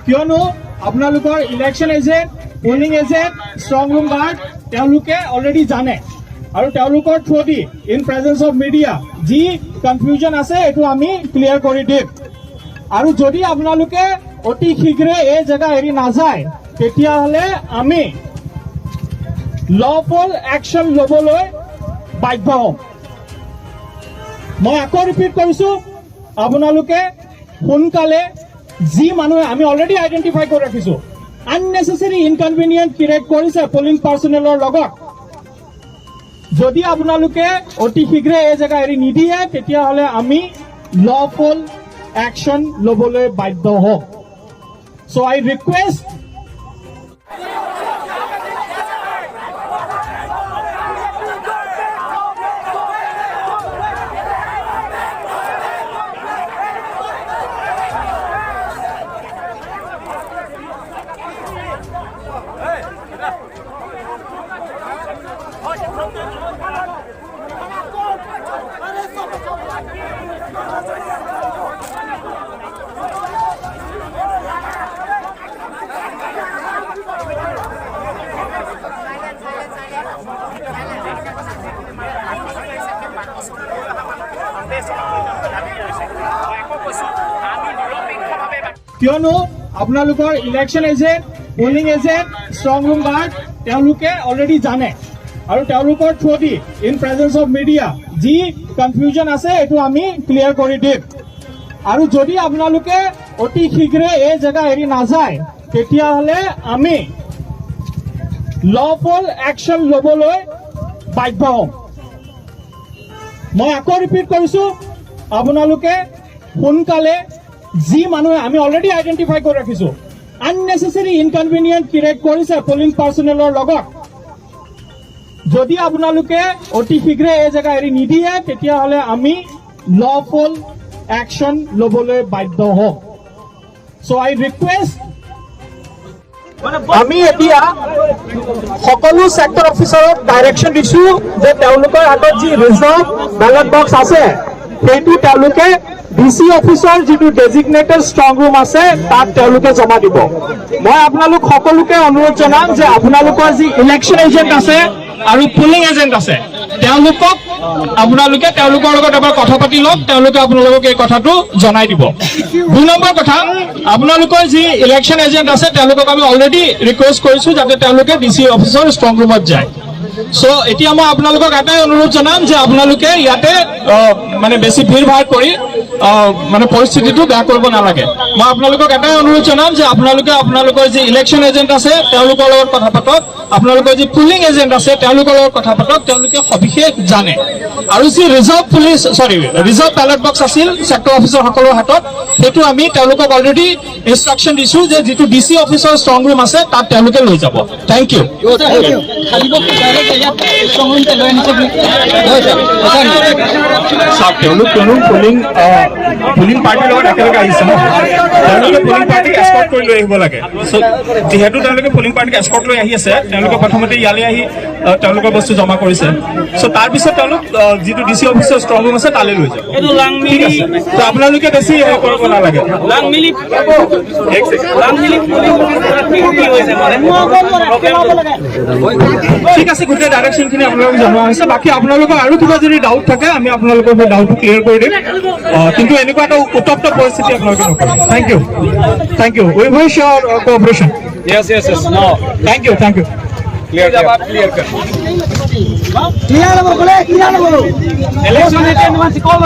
কিয়নো আপোনালোকৰ election agent, polling agent, strong room guard তেওঁলোকে অলৰেডি জানে আৰু তেওঁলোকৰ through the in presence of media যি কনফিউজন আছে এইটো আমি ক্লিয়াৰ কৰি দিম। আৰু যদি আপোনালোকে অতি শীঘ্ৰে এই জেগা এৰি নাযায় তেতিয়াহ'লে আমি লফুল একশ্যন ল'বলৈ বাধ্য হ'ম। মই আকৌ ৰিপিট কৰিছোঁ, আপোনালোকে সোনকালে যি মানুহে আমি অলৰেডি আইডেণ্টিফাই কৰি ৰাখিছোঁ আননেচেচাৰী ইনকনভিনিয়েণ্ট ক্ৰিয়েট কৰিছে পলিং পাৰ্চনেলৰ লগত, যদি আপোনালোকে অতি শীঘ্ৰে এই জেগা এৰি নিদিয়ে তেতিয়াহ'লে আমি লফুল একশ্যন ল'বলৈ বাধ্য হ'ম। চ' আই ৰিকুৱেষ্ট কিয়নো আপোনালোকৰ election agent, polling agent, strong room guard তেওঁলোকে অলৰেডি জানে আৰু তেওঁলোকৰ through the in presence of media যি কনফিউজন আছে এইটো আমি ক্লিয়াৰ কৰি দিম। আৰু যদি আপোনালোকে অতি শীঘ্ৰে এই জেগা এৰি নাযায় তেতিয়াহ'লে আমি লফুল একশ্যন ল'বলৈ বাধ্য হ'ম। মই আকৌ ৰিপিট কৰিছোঁ, আপোনালোকে সোনকালে যি মানুহে আমি অলৰেডি আইডেণ্টিফাই কৰি ৰাখিছোঁ আননেচেচাৰী ইনকনভিনিয়েণ্ট ক্ৰিয়েট কৰিছে পলিং পাৰ্চনেলৰ লগত, যদি আপোনালোকে অতি শীঘ্ৰে এই জেগা এৰি নিদিয়ে তেতিয়াহ'লে আমি লফুল একশ্যন ল'বলৈ বাধ্য হ'ম। চ' আই ৰিকুৱেষ্ট আমি এতিয়া সকলো ছেক্টৰ অফিচাৰক ডাইৰেকশ্যন দিছোঁ যে তেওঁলোকৰ হাতত যি ৰিজাৰ্ভ বেলট বক্স আছে সেইটো তেওঁলোকে ডিচি অফিচৰ যিটো ডেজিগনেটেড ষ্ট্ৰং ৰুম আছে তাত তেওঁলোকে জমা দিব। মই আপোনালোক সকলোকে অনুৰোধ জনাম যে আপোনালোকৰ যি ইলেকশ্যন এজেণ্ট আছে আৰু পুলিং এজেণ্ট আছে তেওঁলোকক আপোনালোকে তেওঁলোকৰ লগত এবাৰ কথা পাতি লওক, তেওঁলোকে আপোনালোকক এই কথাটো জনাই দিব। ২ নম্বৰ কথা, আপোনালোকৰ যি ইলেকশ্যন এজেণ্ট আছে তেওঁলোকক আমি অলৰেডি ৰিকুৱেষ্ট কৰিছোঁ যাতে তেওঁলোকে ডিচি অফিচৰ ষ্ট্ৰং ৰুমত যায়। চ' এতিয়া মই আপোনালোকক এটাই অনুৰোধ জনাম যে আপোনালোকে ইয়াতে মানে বেছি ভিৰ ভাৰ কৰি মানে পৰিস্থিতিটো বেয়া কৰিব নালাগে। মই আপোনালোকক এটাই অনুৰোধ জনাম যে আপোনালোকে আপোনালোকৰ যি ইলেকশ্যন এজেণ্ট আছে তেওঁলোকৰ লগত কথা পাতক, আপোনালোকৰ যি পুলিং এজেণ্ট আছে তেওঁলোকৰ লগত কথা পাতক, তেওঁলোকে সবিশেষ জানে। আৰু যি ৰিজাৰ্ভ বেলট বক্স আছিল ছেক্টৰ অফিচাৰসকলৰ হাতত সেইটো আমি তেওঁলোকক অলৰেডি ইনষ্ট্ৰাকশ্যন দিছোঁ যে যিটো ডিচি অফিচৰ ষ্ট্ৰং ৰুম আছে তাত তেওঁলোকে লৈ যাব। Thank U. তেওঁলোক পুলিং পাৰ্টিৰ লগত একেলগে আহিছে ন, তেওঁলোকে পুলিং পাৰ্টিক এস্কৰ্ট কৰি লৈ আহিব লাগে। যিহেতু তেওঁলোকে পুলিং পাৰ্টিক এস্কৰ্ট লৈ আহি আছে তেওঁলোকে প্ৰথমতে ইয়ালৈ আহি তেওঁলোকৰ বস্তু জমা কৰিছে। চ' তাৰপিছত তেওঁলোক যিটো ডিচি অফিচৰ ষ্ট্ৰং ৰুম আছে তালৈ লৈ যাব। ঠিক আছে, ত' আপোনালোকে বেছি কৰিব নালাগে। ঠিক আছে, গোটেই ডাইৰেকশ্যনখিনি আপোনালোকক জনোৱা হৈছে। বাকী আপোনালোকৰ আৰু কিবা যদি ডাউট থাকে আমি আপোনালোকৰ সেই ডাউটটো ক্লিয়াৰ কৰি দিম, কিন্তু এনেকুৱা এটা উত্তপ্ত পৰিস্থিতি আপোনালোকে নকৰে। Thank you, thank you. We wish your cooperation. Yes. No. Thank you. Clear. Election agent once call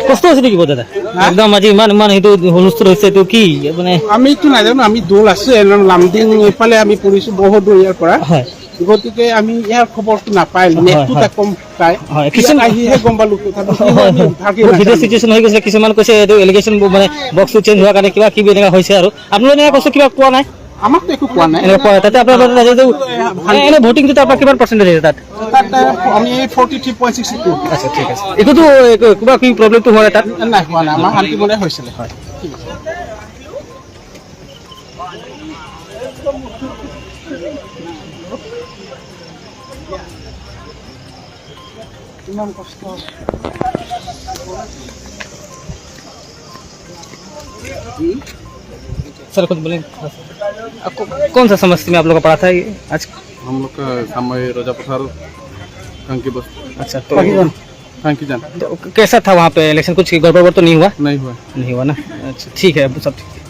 কষ্ট হৈছে নেকি দাদা একদম আজি ইমান ইমান সেইটো হুলস্থুল হৈছে এইটো কি মানে আমিতো নাজানো আমি দৌল আছো লামডিং এইফালে আমি পৰিছো বহুত দূৰ ইয়াৰ পৰা হয় গতিকে আমি ইয়াৰ খবৰটো নাপাইলো নেটটো তাক কম পাই হয়, কিছুমান আহিহে গম পালো তথাপিও আমি ভালকে ভিডিঅ' নাজানো। চিটুৱেশ্যন হৈ গৈছে কিছুমান কৈছে এইটো এলিগেশ্যন মানে বক্সটো চেঞ্জ হোৱাৰ কাৰণে কিবা কিবি এনেকুৱা হৈছে আৰু আপোনালোকে এনেকুৱা কৈছে কিবা কোৱা নাই আমাকতো একো কোৱা নাই এনেকুৱা কোৱা তাতে আপোনাৰ এনে ভোটিংটো আপোনাৰ কিমান পাৰ্চেণ্টেজ আছে তাত তাত আমি 43.62 আচ্ছা ঠিক আছে এইটোতো কিবা কি প্ৰব্লেমটো হোৱা নাই তাত নাই হোৱা নাই আমাৰ শান্তিমনে হৈছিলে হয় ইমান কষ্ট सर कुछ बोलें कौन सा समस्या में आप लोग का पड़ा था ये आज हम लोग का समय रोजा पथार टंकी बस अच्छा तो टंकी जान तो कैसा था वहाँ पे इलेक्शन कुछ गड़बड़ तो नहीं हुआ नहीं हुआ नहीं हुआ ना अच्छा ठीक है सब ठीक